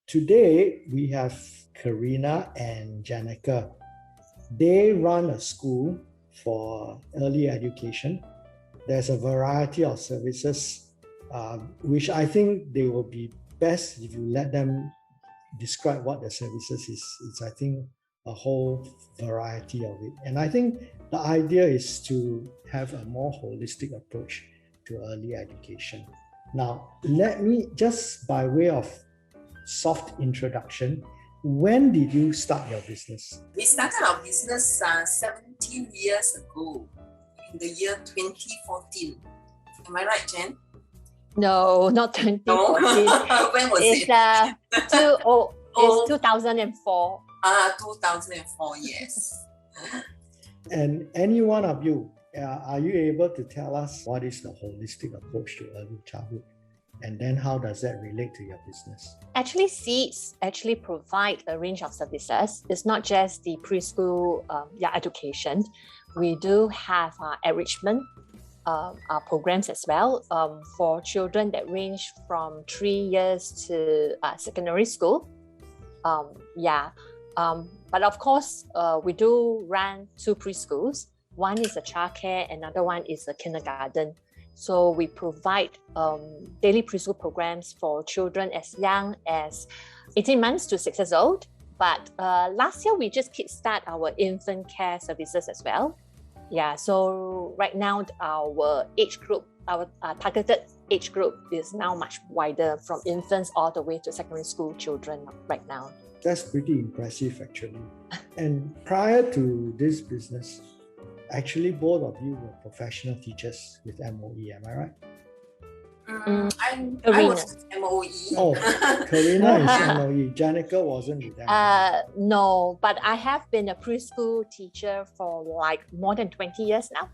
today we have Carina and Jenica. They run a school for early education. There's a variety of services, which I think they will be best if you let them describe what the services is. It's, I think, a whole variety of it. And I think the idea is to have a more holistic approach to early education. Now, let me, just by way of soft introduction, when did you start your business? We started our business 17 years ago, in the year 2014. Am I right, Jen? No, not 2014. No? When was it? It's 2004. 2004, yes. And any one of you, are you able to tell us what is the holistic approach to early childhood? And then how does that relate to your business? Actually, Seeds actually provide a range of services. It's not just the preschool education. We do have enrichment programs as well for children that range from 3 years to secondary school. But of course, we do run 2 preschools. One is a childcare, another one is a kindergarten. So we provide daily preschool programs for children as young as 18 months to 6 years old. But last year, we just kickstart our infant care services as well. Yeah, so right now, our age group, our targeted age group is now much wider, from infants all the way to secondary school children right now. That's pretty impressive, actually. And prior to this business, actually both of you were professional teachers with MOE, am I right? I was with MOE. Oh, Carina is MOE. Jenica wasn't with MOE. No, but I have been a preschool teacher for like more than 20 years now.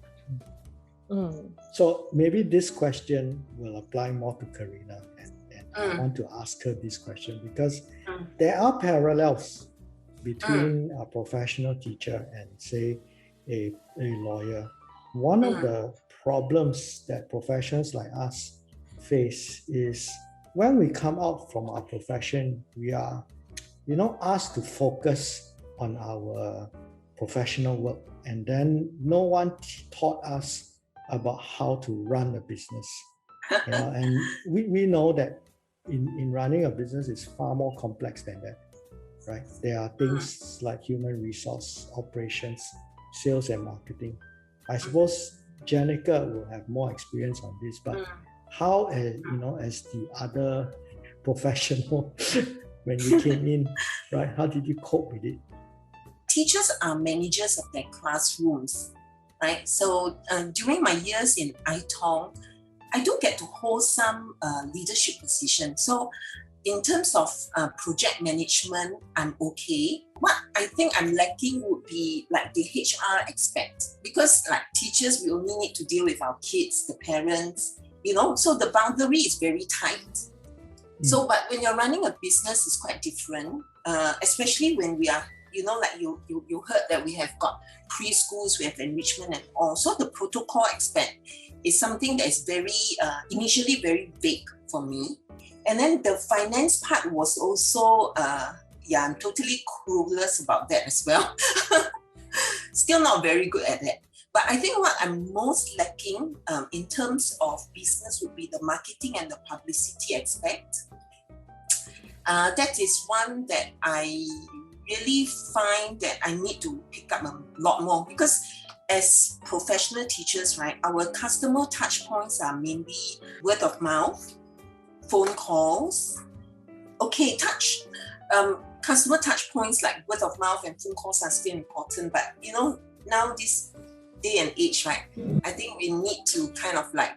So maybe this question will apply more to Carina, and I want to ask her this question because there are parallels between a professional teacher and, say, a lawyer. One of the problems that professions like us face is when we come out from our profession, we are, asked to focus on our professional work, and then no one taught us about how to run a business. And we know that in running a business is far more complex than that, right? There are things like human resource operations, sales and marketing. I suppose Jenica will have more experience on this, but how, as the other professional, when you came in, right, how did you cope with it? Teachers are managers of their classrooms, right? So during my years in ITONG, I do get to hold some leadership position. So in terms of project management, I'm okay. What I think I'm lacking would be like the HR aspect, because like teachers, we only need to deal with our kids, the parents, so the boundary is very tight. So, but when you're running a business, it's quite different, especially when we are, like you heard that we have got preschools, we have enrichment and all. So the protocol aspect is something that is very, initially very big for me. And then the finance part was also, I'm totally clueless about that as well. Still not very good at that. But I think what I'm most lacking in terms of business would be the marketing and the publicity aspect. That is one that I really find that I need to pick up a lot more, because as professional teachers, right, our customer touch points are mainly word of mouth, phone calls. Okay, customer touch points like word of mouth and phone calls are still important, but now this day and age, right, I think we need to kind of like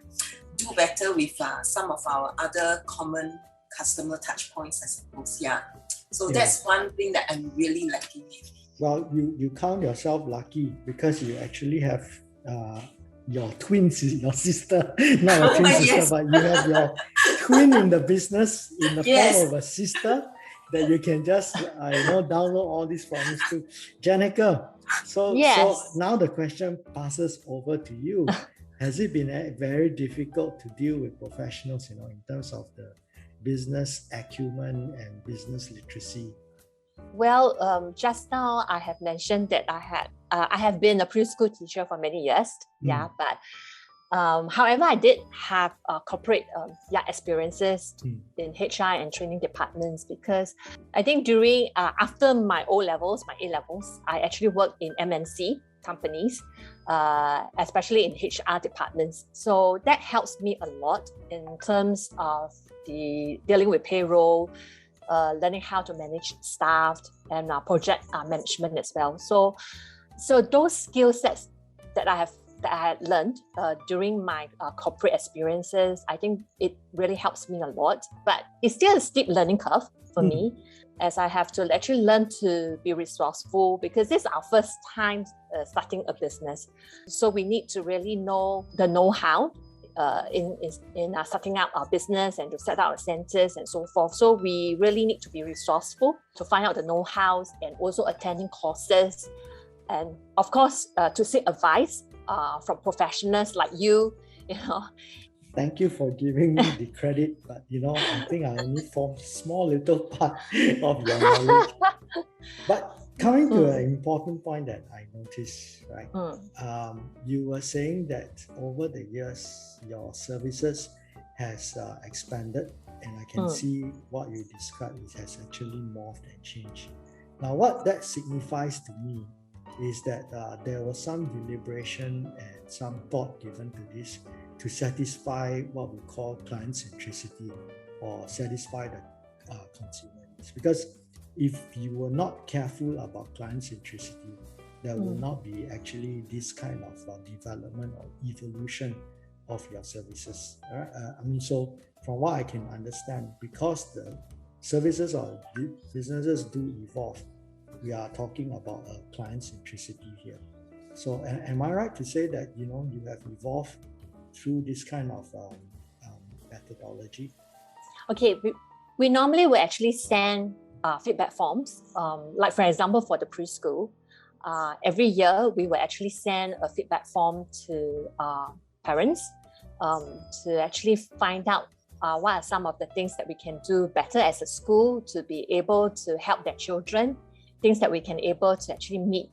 do better with some of our other common customer touch points, I suppose. So that's one thing that I'm really lacking in. Well, you count yourself lucky because you actually have your twins, your sister, not a twin sister, but you have your twin in the business in the form of a sister that you can just download all these forms to. Jenica, so now the question passes over to you. Has it been very difficult to deal with professionals, in terms of the business acumen and business literacy? Well, just now I have mentioned that I have been a preschool teacher for many years. Yeah, but however, I did have corporate experiences in HR and training departments, because I think during after my O-levels, my A-levels, I actually worked in MNC companies, especially in HR departments. So that helps me a lot in terms of the dealing with payroll, learning how to manage staff and project management as well. So those skill sets that I had learned during my corporate experiences, I think it really helps me a lot. But it's still a steep learning curve for me, as I have to actually learn to be resourceful, because this is our first time starting a business. So we need to really know the know-how in setting up our business and to set up our centers and so forth. So we really need to be resourceful to find out the know-hows, and also attending courses, and of course to seek advice from professionals like you. Thank you for giving me the credit, but I think I only formed a small little part of your knowledge. But coming to an important point that I noticed, right? You were saying that over the years, your services has expanded, and I can see what you described, it has actually morphed and changed. Now, what that signifies to me is that there was some deliberation and some thought given to this to satisfy what we call client centricity, or satisfy the consumer needs. Because if you were not careful about client centricity, there will not be actually this kind of development or evolution of your services. So from what I can understand, because the services or businesses do evolve, we are talking about client centricity here. So am I right to say that you have evolved through this kind of methodology? Okay, we normally will actually send feedback forms. Like for example, for the preschool, every year we will actually send a feedback form to parents to actually find out what are some of the things that we can do better as a school to be able to help their children, things that we can able to actually meet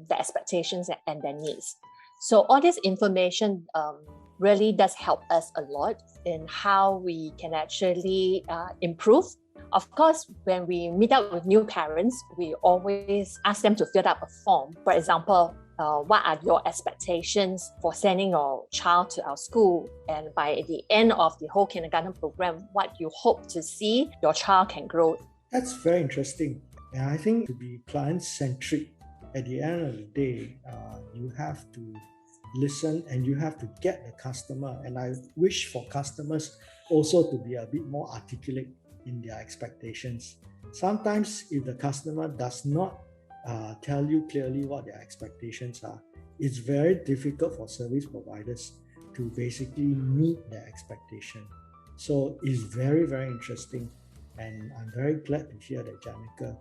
their expectations and their needs. So all this information really does help us a lot in how we can actually improve. Of course, when we meet up with new parents, we always ask them to fill out a form. For example, what are your expectations for sending your child to our school? And by the end of the whole kindergarten program, what you hope to see your child can grow. That's very interesting. And I think to be client-centric, at the end of the day, you have to listen and you have to get the customer. And I wish for customers also to be a bit more articulate in their expectations. Sometimes if the customer does not tell you clearly what their expectations are, it's very difficult for service providers to basically meet their expectation. So it's very, very interesting. And I'm very glad to hear that Jenica,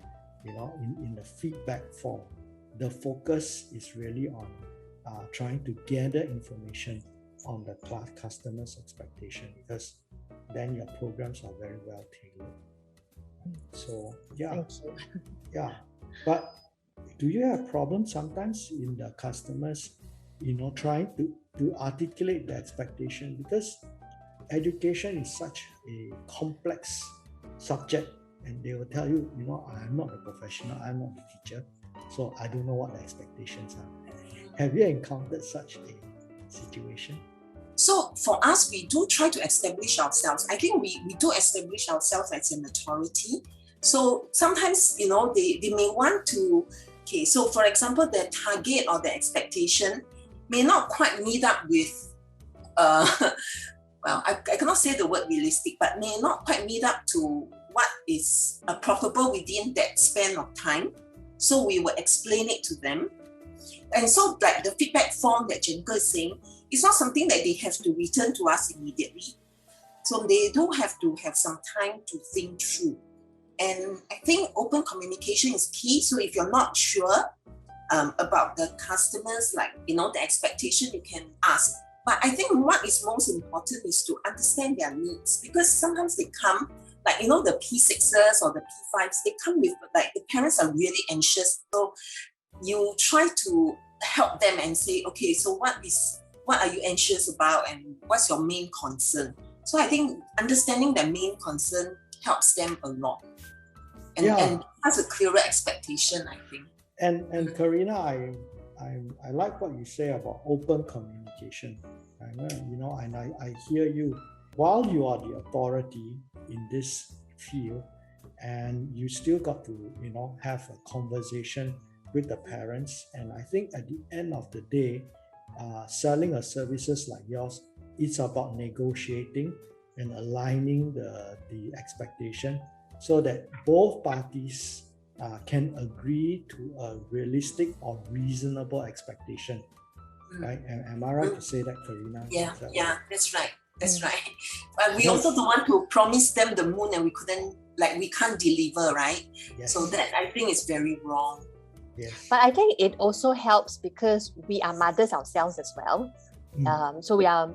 in the feedback form, the focus is really on trying to gather information on the customer's expectation, because then your programs are very well tailored. So Thank you. Yeah. But do you have problems sometimes in the customers, trying to articulate the expectation? Because education is such a complex subject, and they will tell you, I'm not a professional, I'm not a teacher, so I don't know what the expectations are. Have you encountered such a situation? So for us, we do try to establish ourselves. I think we do establish ourselves as an authority. So sometimes, they may want to, so for example, the target or the expectation may not quite meet up with, I cannot say the word realistic, but may not quite meet up to what is profitable within that span of time. So we will explain it to them. And so like the feedback form that Jenica is saying, it's not something that they have to return to us immediately. So they do have to have some time to think through. And I think open communication is key. So if you're not sure about the customers, the expectation, you can ask, But I think what is most important is to understand their needs, because sometimes they come, like, the P6s or the P5s, they come with, like, the parents are really anxious. So you try to help them and say, okay, so what are you anxious about and what's your main concern? So I think understanding their main concern helps them a lot. And has a clearer expectation, I think. And Carina, I like what you say about open communication. And I hear you. While you are the authority in this field, and you still got to, have a conversation with the parents. And I think at the end of the day, selling a services like yours, it's about negotiating and aligning the expectation so that both parties can agree to a realistic or reasonable expectation. Right? Am I right to say that, Carina? Yeah, that's right. That's right. But we also don't want to promise them the moon and we can't deliver, right? Yes. So that I think is very wrong. Yes. But I think it also helps because we are mothers ourselves as well. So we are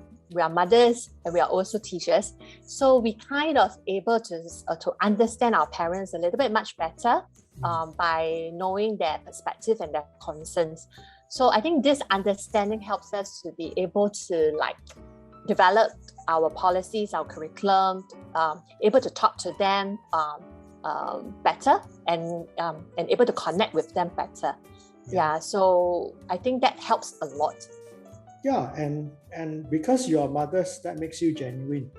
mothers and we are also teachers. So we kind of able to understand our parents a little bit much better by knowing their perspective and their concerns. So I think this understanding helps us to be able to develop our policies, our curriculum, able to talk to them better and able to connect with them better. Yeah, so I think that helps a lot. Yeah, and because you are mothers, that makes you genuine.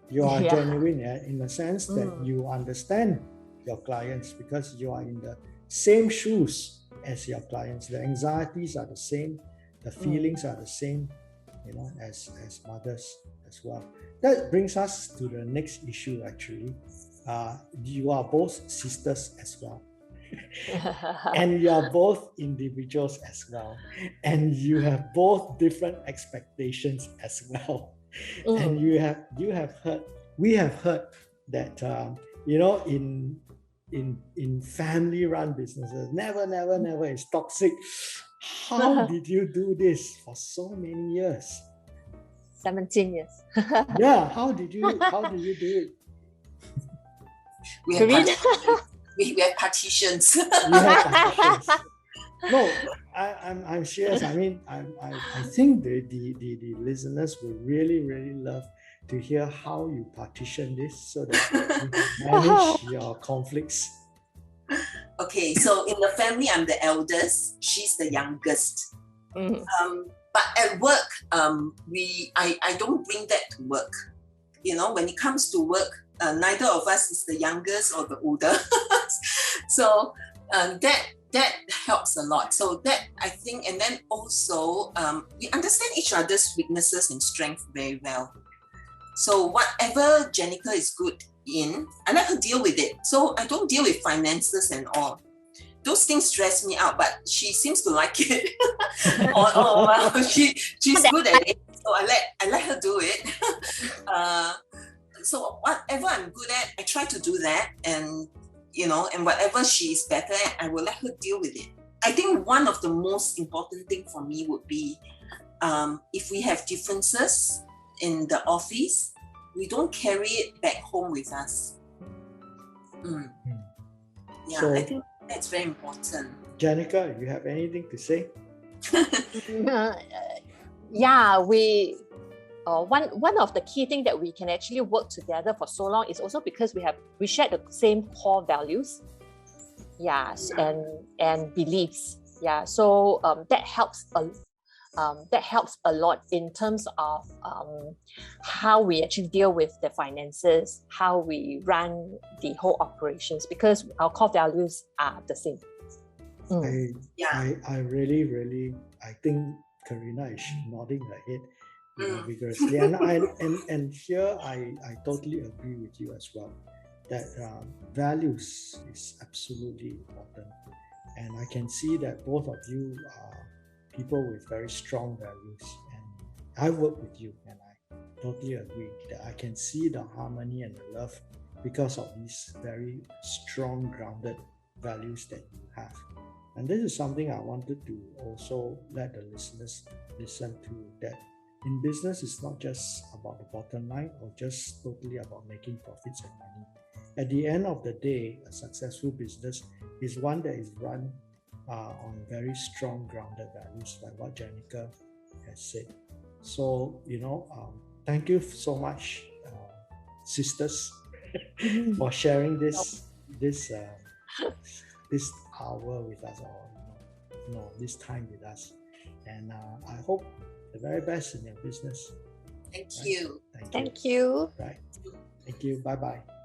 You are genuine in the sense that you understand your clients because you are in the same shoes as your clients. The anxieties are the same, the feelings are the same, as mothers as well. That brings us to the next issue actually. You are both sisters as well. And you are both individuals as well, and you have both different expectations as well. And we have heard that in family run businesses, never is toxic. How did you do this for so many years? 17 years. Yeah, how did you do it? We have partitions. We have partitions. No, I'm serious. I mean, I think the listeners will really love to hear how you partition this so that you manage your conflicts. Okay, so in the family, I'm the eldest. She's the youngest. But at work, I don't bring that to work. When it comes to work, neither of us is the youngest or the older. So that helps a lot. So that I think, and then also we understand each other's weaknesses and strengths very well. So whatever Jenica is good in, I let her deal with it. So I don't deal with finances and all. Those things stress me out, but she seems to like it. She's good at it, so I let her do it. So whatever I'm good at, I try to do that, and and whatever she is better at, I will let her deal with it. I think one of the most important thing for me would be if we have differences in the office, we don't carry it back home with us. Yeah, so, I think that's very important. Jenica, you have anything to say? Yeah, we one of the key things that we can actually work together for so long is also because we share the same core values, and beliefs. Yeah, so that helps a lot in terms of how we actually deal with the finances, how we run the whole operations, because our core values are the same. I really I think Carina is nodding her head vigorously, and here I totally agree with you as well that values is absolutely important, and I can see that both of you are people with very strong values, and I work with you and I totally agree that I can see the harmony and the love because of these very strong grounded values that you have. And this is something I wanted to also let the listeners listen to, that in business, it's not just about the bottom line or just totally about making profits and money. At the end of the day, a successful business is one that is run on very strong grounded values, like what Jenica has said. So, thank you so much, sisters, for sharing this hour with us, or this time with us. And I hope the very best in your business. Thank you. Thank you. Right. Thank you. Bye-bye.